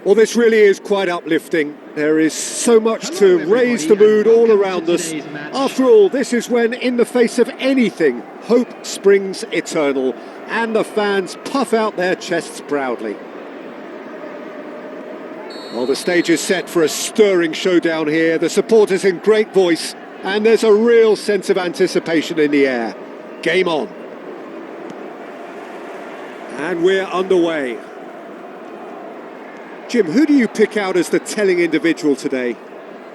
Well, this really is quite uplifting. There is so much to raise the mood all around us. After all, this is when, in the face of anything, hope springs eternal, and the fans puff out their chests proudly. Well, the stage is set for a stirring showdown here. The supporters in great voice, and there's a real sense of anticipation in the air. Game on. And we're underway. Jim, who do you pick out as the telling individual today?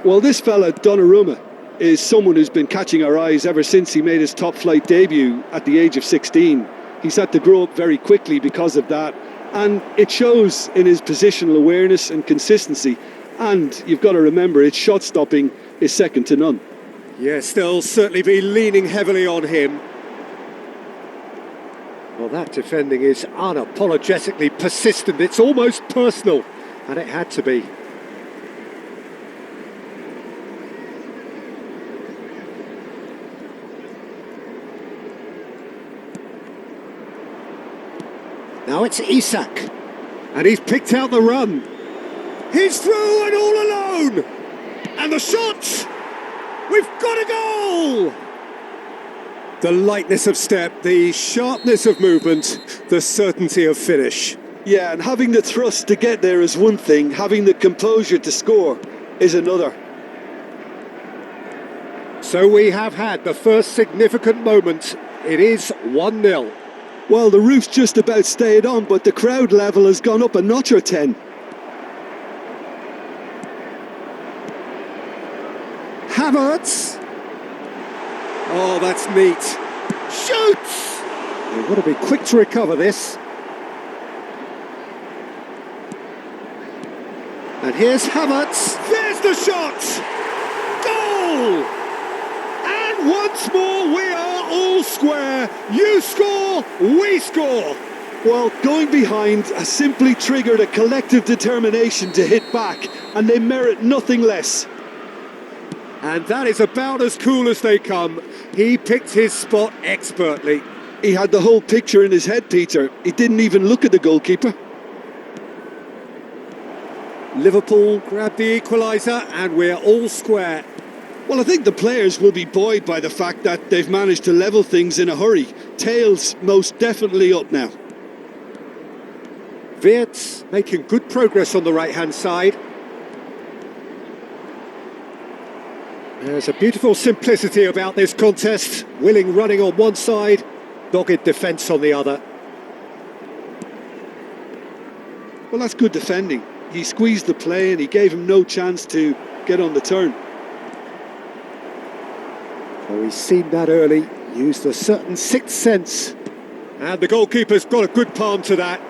Well, this fella, Donnarumma, is someone who's been catching our eyes ever since he made his top-flight debut at the age of 16. He's had to grow up very quickly because of that, and it shows in his positional awareness and consistency. And you've got to remember, his shot-stopping is second to none. Yes, they'll certainly be leaning heavily on him. Well, that defending is unapologetically persistent. It's almost personal. And it had to be. Now it's Isak. And he's picked out the run. He's through and all alone. And the shot! We've got a goal! The lightness of step, the sharpness of movement, the certainty of finish. Yeah, and having the thrust to get there is one thing, having the composure to score is another. So we have had the first significant moment. It is 1-0. Well, the roof's just about stayed on, but the crowd level has gone up a notch or 10. Havertz. Oh, that's neat. Shoots! They've got to be quick to recover this. And here's Havertz. There's the shot! Goal! And once more we are all square. You score, we score. Well, going behind has simply triggered a collective determination to hit back, and they merit nothing less. And that is about as cool as they come. He picked his spot expertly. He had the whole picture in his head, Peter. He didn't even look at the goalkeeper. Liverpool grabbed the equaliser and we're all square. Well, I think the players will be buoyed by the fact that they've managed to level things in a hurry. Tails most definitely up now. Wirtz making good progress on the right-hand side. There's a beautiful simplicity about this contest. Willing running on one side, dogged defence on the other. Well, that's good defending. He squeezed the play and he gave him no chance to get on the turn. Oh, he's seen that early, used a certain sixth sense. And the goalkeeper's got a good palm to that.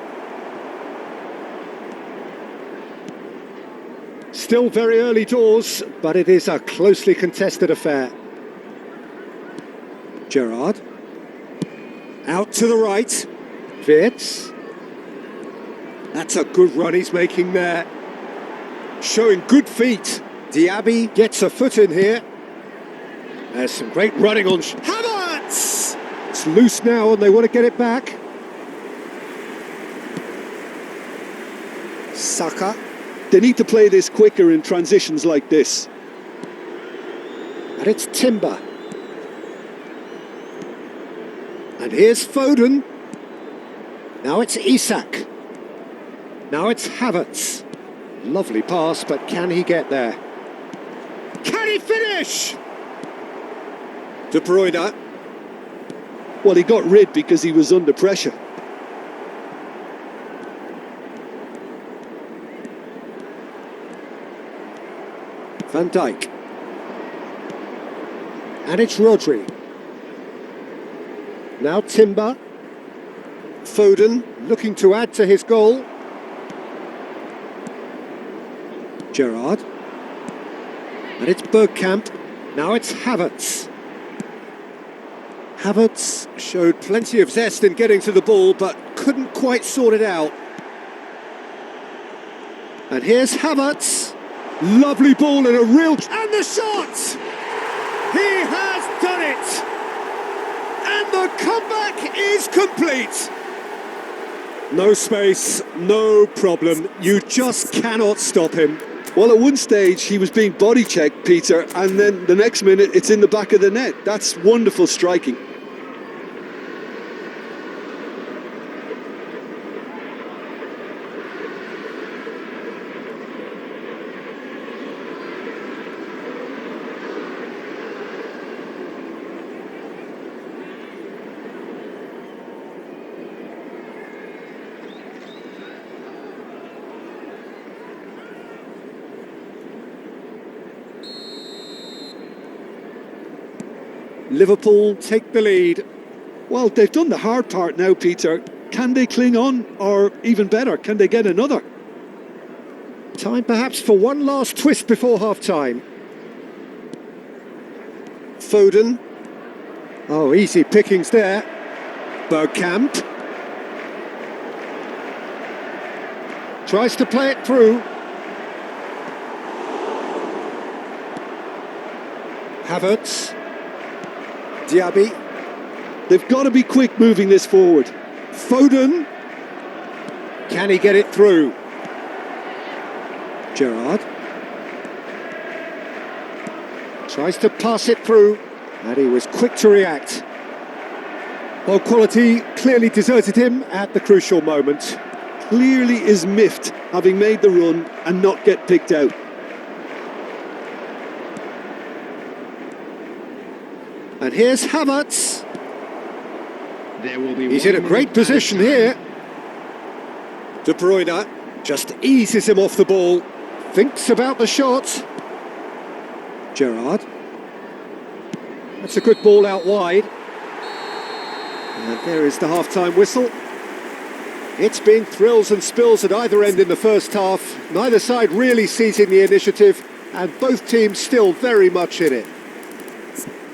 Still very early doors, but it is a closely contested affair. Gerrard. Out to the right. Wirtz. That's a good run he's making there. Showing good feet. Diaby gets a foot in here. There's some great running on Havertz! It's loose now and they want to get it back. Saka. They need to play this quicker in transitions like this. And it's Timber. And here's Foden. Now it's Isak. Now it's Havertz. Lovely pass, but can he get there? Can he finish? De Bruyne. Well, he got rid because he was under pressure. Van Dijk. And it's Rodri. Now Timber. Foden looking to add to his goal. Gerrard. And it's Bergkamp. Now it's Havertz. Havertz showed plenty of zest in getting to the ball, but couldn't quite sort it out. And here's Havertz. Lovely ball in a real... And the shot! He has done it! And the comeback is complete! No space, no problem. You just cannot stop him. Well, at one stage he was being body checked, Peter, and then the next minute it's in the back of the net. That's wonderful striking. Liverpool take the lead. Well, they've done the hard part now, Peter. Can they cling on, or even better, can they get another? Time perhaps for one last twist before half-time. Foden. Oh, easy pickings there. Bergkamp. Tries to play it through. Havertz. Diaby. They've got to be quick moving this forward. Foden. Can he get it through? Gerrard. Tries to pass it through, and he was quick to react. Well, quality clearly deserted him at the crucial moment. Clearly is miffed, having made the run and not get picked out. And here's Havertz. There will be He's in a great position here. De Bruyne just eases him off the ball. Thinks about the shot. Gerrard. That's a good ball out wide. And there is the half-time whistle. It's been thrills and spills at either end in the first half. Neither side really seizing the initiative, and both teams still very much in it.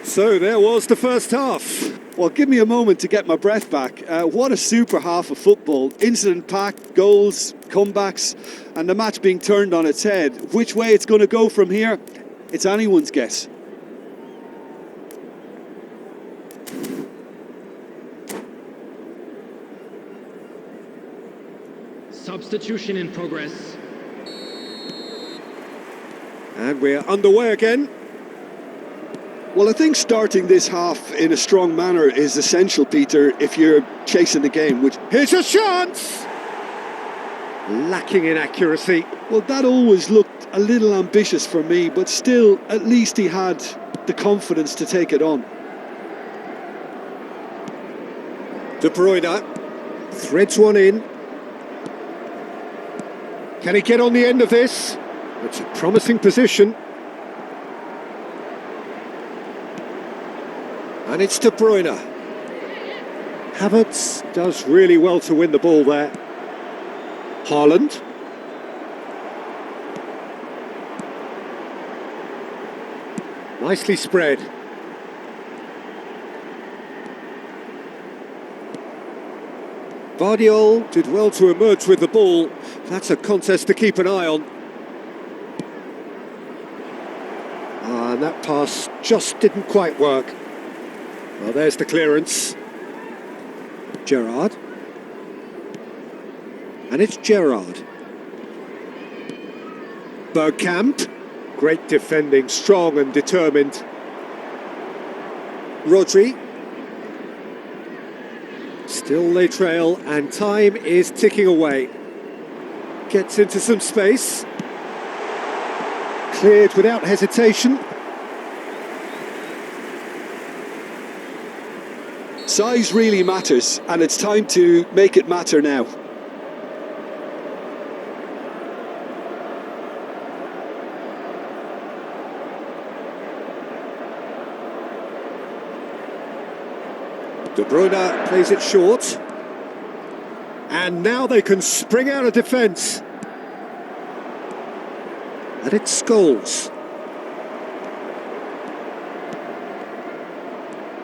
So there was the first half. Well, give me a moment to get my breath back. What a super half of football. Incident-packed, goals, comebacks, and the match being turned on its head. Which way it's going to go from here, it's anyone's guess. Substitution in progress. And we're underway again. Well, I think starting this half in a strong manner is essential, Peter, if you're chasing the game. Here's a chance! Lacking in accuracy. Well, that always looked a little ambitious for me, but still, at least he had the confidence to take it on. De Bruyne threads one in. Can he get on the end of this? It's a promising position. And it's De Bruyne. Havertz does really well to win the ball there. Haaland. Nicely spread. Vardiol did well to emerge with the ball. That's a contest to keep an eye on. And that pass just didn't quite work. Well, there's the clearance. Gerrard. And it's Gerrard. Bergkamp. Great defending, strong and determined. Rodri. Still they trail, and time is ticking away. Gets into some space. Cleared without hesitation. Size really matters, and it's time to make it matter now. De Bruyne plays it short. And now they can spring out of defence. And it's Scholes.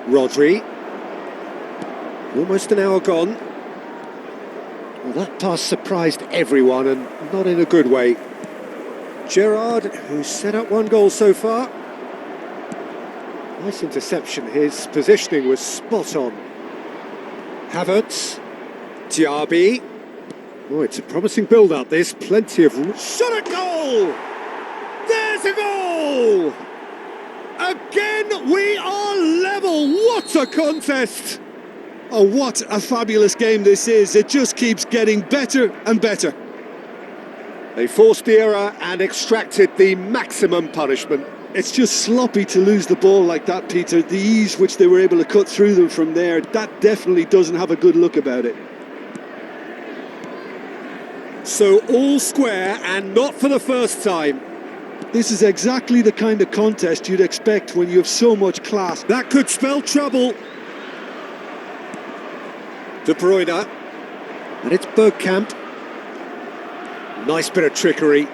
Rodri. Almost an hour gone. Well, that pass surprised everyone, and not in a good way. Gerrard, who's set up one goal so far. Nice interception. His positioning was spot on. Havertz. Diaby. Oh, it's a promising build-up, this. Plenty of... Shot at goal! There's a goal! Again, we are level. What a contest! Oh, what a fabulous game this is. It just keeps getting better and better. They forced the error and extracted the maximum punishment. It's just sloppy to lose the ball like that, Peter. The ease which they were able to cut through them from there, that definitely doesn't have a good look about it. So all square, and not for the first time. This is exactly the kind of contest you'd expect when you have so much class. That could spell trouble. De Bruyne. And it's Bergkamp. Nice bit of trickery.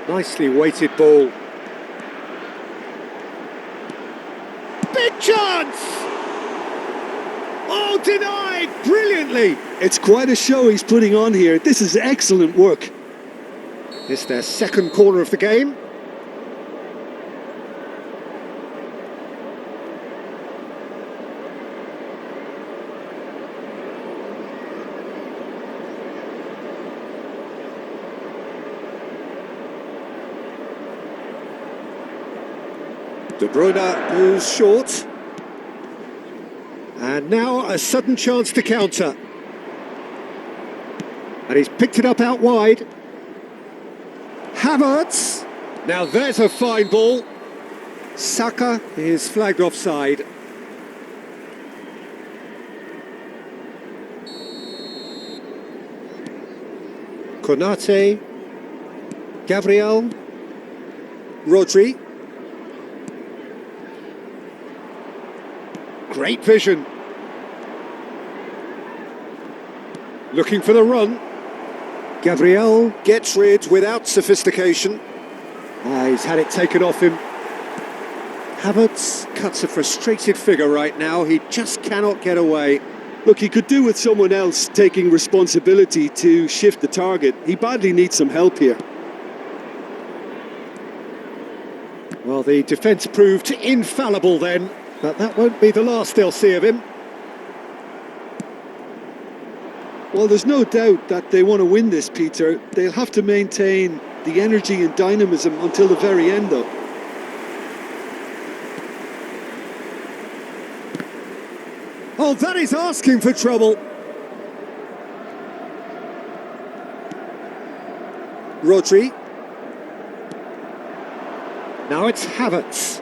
Nicely weighted ball. Big chance! Oh, denied brilliantly. It's quite a show he's putting on here. This is excellent work. It's their second corner of the game. De Bruyne moves short. And now a sudden chance to counter. And he's picked it up out wide. Havertz. Now there's a fine ball. Saka is flagged offside. Konate. Gabriel. Rodri. Great vision. Looking for the run. Gabriel gets rid without sophistication. He's had it taken off him. Havertz cuts a frustrated figure right now. He just cannot get away. Look, he could do with someone else taking responsibility to shift the target. He badly needs some help here. Well, the defence proved infallible then, but that won't be the last they'll see of him. Well, there's no doubt that they want to win this, Peter. They'll have to maintain the energy and dynamism until the very end, though. Oh, that is asking for trouble. Rodri. Now it's Havertz.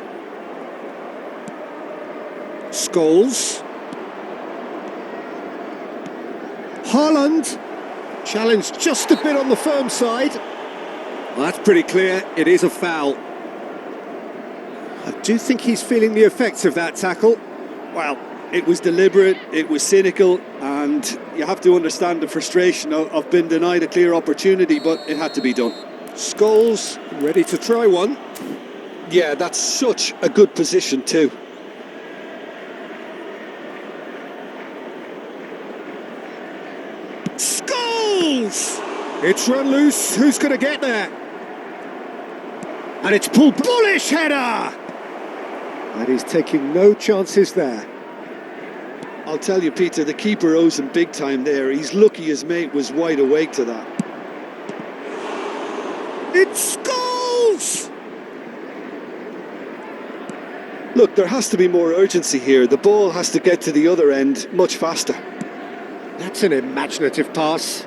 Scholes. Haaland. Challenged just a bit on the firm side. Well, that's pretty clear. It is a foul. I do think he's feeling the effects of that tackle. Well, it was deliberate, it was cynical, and you have to understand the frustration of being denied a clear opportunity, but it had to be done. Scholes ready to try one. Yeah, that's such a good position too. Scholes! It's run loose. Who's going to get there? And it's pulled. Bullish header! And he's taking no chances there. I'll tell you, Peter, the keeper owes him big time there. He's lucky his mate was wide awake to that. It's Scholes! Look, there has to be more urgency here. The ball has to get to the other end much faster. That's an imaginative pass.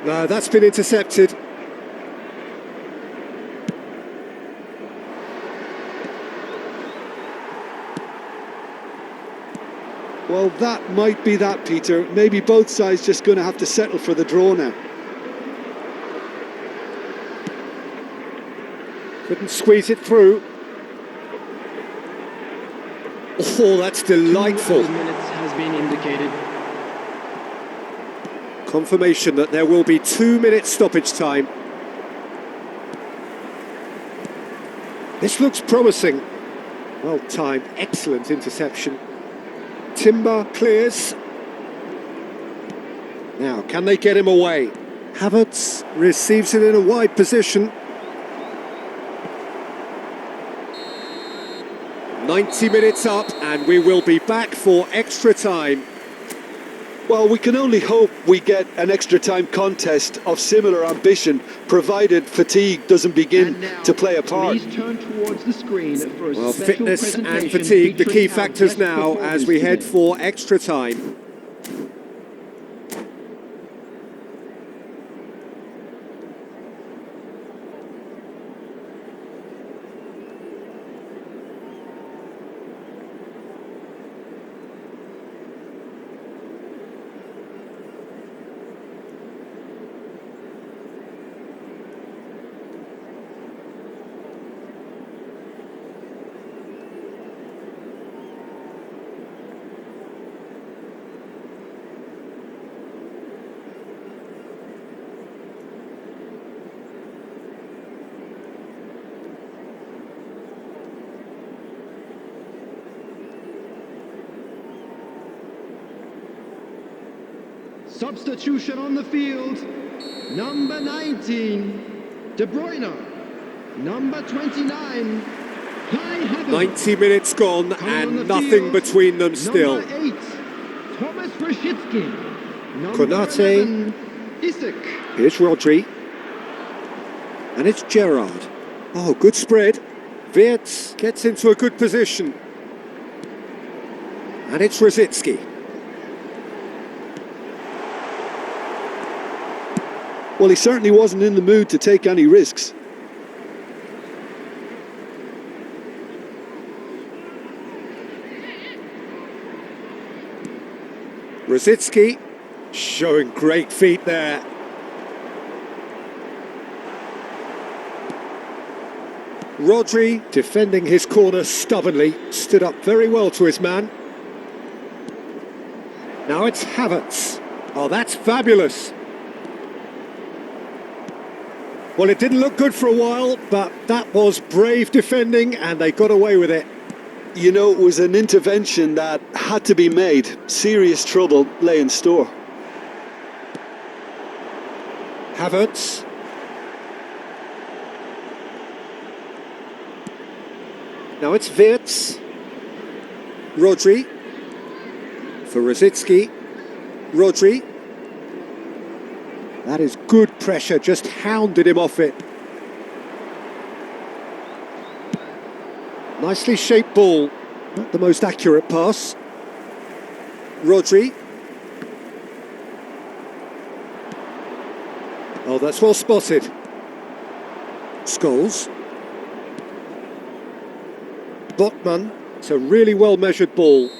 No, that's been intercepted. Well, that might be that, Peter. Maybe both sides just going to have to settle for the draw now. Couldn't squeeze it through. Oh, that's delightful. 2 minutes has been indicated. Confirmation that there will be 2 minutes stoppage time. This looks promising. Well timed, excellent interception. Timber clears. Now, can they get him away? Havertz receives it in a wide position. 90 minutes up, and we will be back for extra time. Well, we can only hope we get an extra time contest of similar ambition, provided fatigue doesn't begin to play a part. Please turn towards the screen for a Well, special fitness and presentation fatigue, the key featuring our factors guest now as we performers head today. for extra time. Substitution on the field. Number 19, De Bruyne. Number 29, Kai Havertz. 90 minutes gone Coming on the and nothing field, between them still. Number 8, Thomas Rashitsky. Number Konate. 11, Isak. Here's Rodri. And it's Gerrard. Oh, good spread. Wirtz gets into a good position. And it's Rosicki. Well, he certainly wasn't in the mood to take any risks. Rosicki showing great feet there. Rodri defending his corner stubbornly, stood up very well to his man. Now it's Havertz. Oh, that's fabulous. Well, it didn't look good for a while, but that was brave defending and they got away with it. You know, it was an intervention that had to be made. Serious trouble lay in store. Havertz. Now it's Wirtz. Rodri. For Rosicki. Rodri. That is good pressure, just hounded him off it. Nicely shaped ball, not the most accurate pass. Rodri. Oh, that's well spotted. Scholes. Botman. It's a really well measured ball.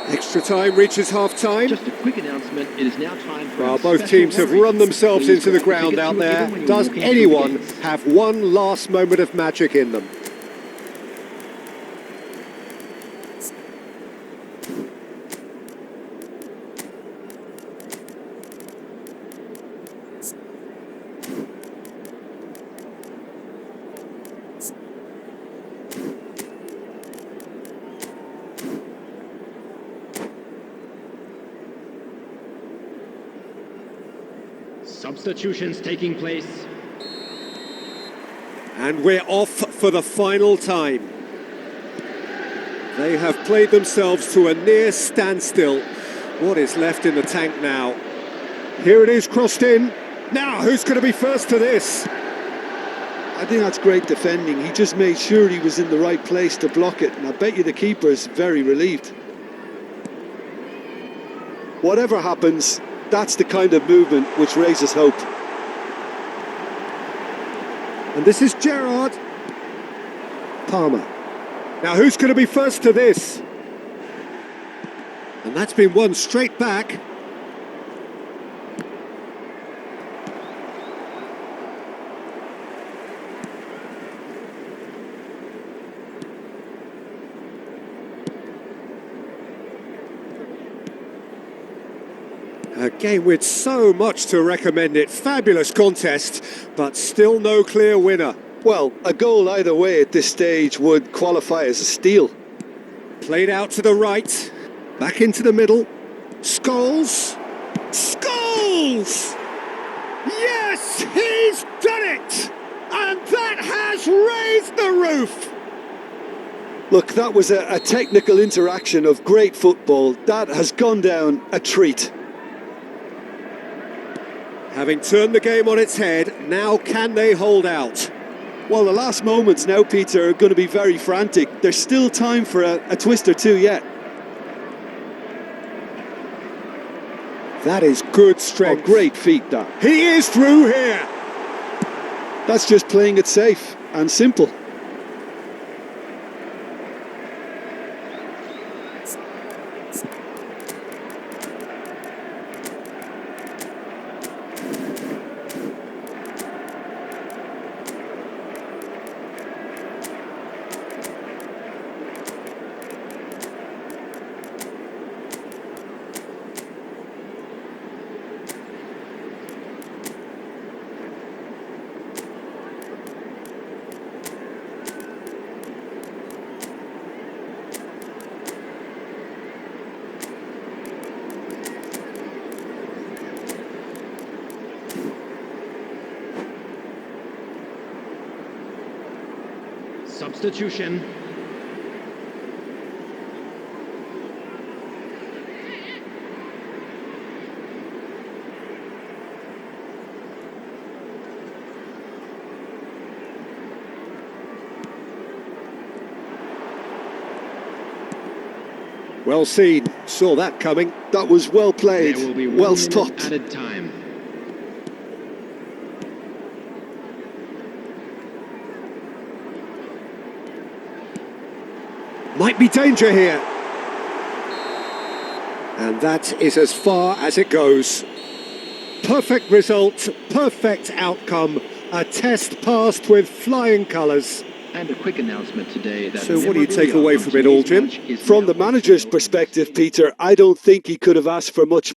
Extra time reaches half time. Just a quick announcement, it is now time for Well, our both special teams have lottery. run themselves Please into the grab ground the tickets out you were there. given when you Does walk into the anyone gates. have one last moment of magic in them? Substitutions taking place. And we're off for the final time. They have played themselves to a near standstill. What is left in the tank now? Here it is, crossed in. Now, who's going to be first to this? I think that's great defending. He just made sure he was in the right place to block it, and I bet you the keeper's very relieved. Whatever happens, that's the kind of movement which raises hope. And this is Gerrard. Palmer. Now, who's going to be first to this? And that's been won straight back. A game with so much to recommend it. Fabulous contest, but still no clear winner. Well, a goal either way at this stage would qualify as a steal. Played out to the right, back into the middle. Scholes. Scholes! Yes, he's done it! And that has raised the roof! Look, that was a technical interaction of great football. That has gone down a treat. Having turned the game on its head, now can they hold out? Well, the last moments now, Peter, are going to be very frantic. There's still time for a twist or two yet. That is good strength. Oh, great feat, that. He is through here. That's just playing it safe and simple. Substitution. Well seen. Saw that coming. That was well played, There will be well 1 minute stopped. added time. Might be danger here. And that is as far as it goes. Perfect result, perfect outcome. A test passed with flying colours. And a quick announcement today that So what do you take away from it all, Jim? From the manager's perspective, Peter, I don't think he could have asked for much